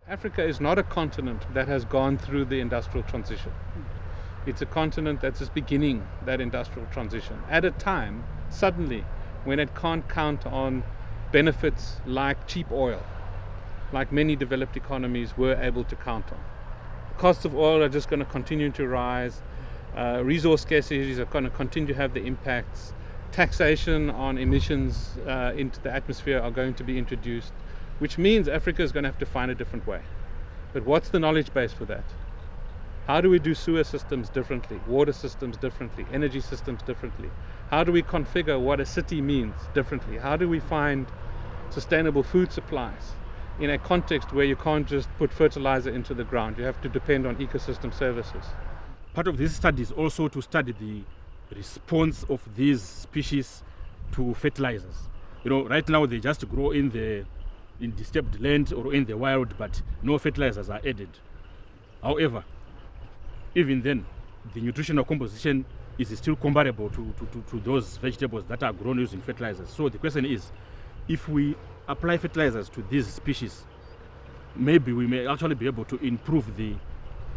Africa is not a continent that has gone through the industrial transition. It's a continent that's just beginning that industrial transition at a time, suddenly, when it can't count on benefits like cheap oil, like many developed economies were able to count on. Costs of oil are just going to continue to rise. Resource scarcities are going to continue to have the impacts. Taxation on emissions into the atmosphere are going to be introduced, which means Africa is going to have to find a different way. But what's the knowledge base for that? How do we do sewer systems differently, water systems differently, energy systems differently? How do we configure what a city means differently? How do we find sustainable food supplies in a context where you can't just put fertilizer into the ground? You have to depend on ecosystem services. Part of this study is also to study the response of these species to fertilizers. Right now they just grow in disturbed land or in the wild, but no fertilizers are added. However, even then, the nutritional composition is still comparable to those vegetables that are grown using fertilizers. So the question is, if we apply fertilizers to these species, maybe we may actually be able to improve the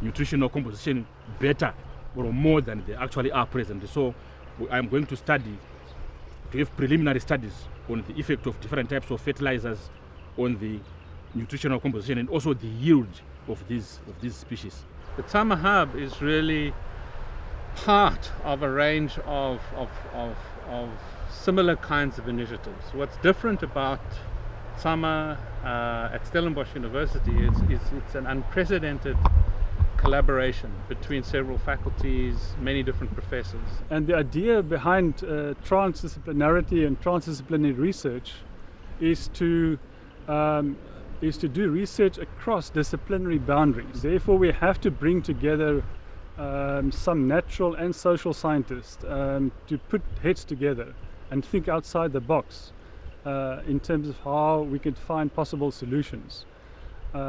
nutritional composition better or more than they actually are presently. So I'm going to have preliminary studies on the effect of different types of fertilizers on the nutritional composition and also the yield of these species. The TsamaHub is really part of a range of similar kinds of initiatives. What's different about Tsama at Stellenbosch University is it's an unprecedented collaboration between several faculties, many different professors. And the idea behind transdisciplinarity and transdisciplinary research is to do research across disciplinary boundaries. Therefore, we have to bring together some natural and social scientists to put heads together and think outside the box in terms of how we could find possible solutions.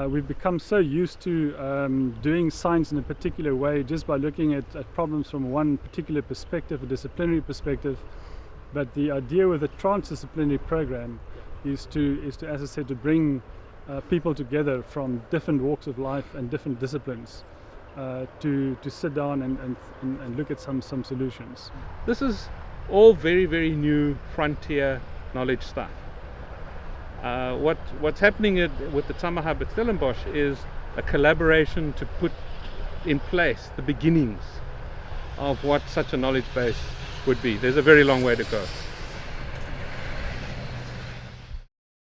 We've become so used to doing science in a particular way just by looking at problems from one particular perspective, a disciplinary perspective. But the idea with a transdisciplinary program is to, as I said, to bring people together from different walks of life and different disciplines to sit down and look at some solutions. This is all very, very new frontier knowledge stuff. What's happening with the TsamaHub at Stellenbosch is a collaboration to put in place the beginnings of what such a knowledge base would be. There's a very long way to go.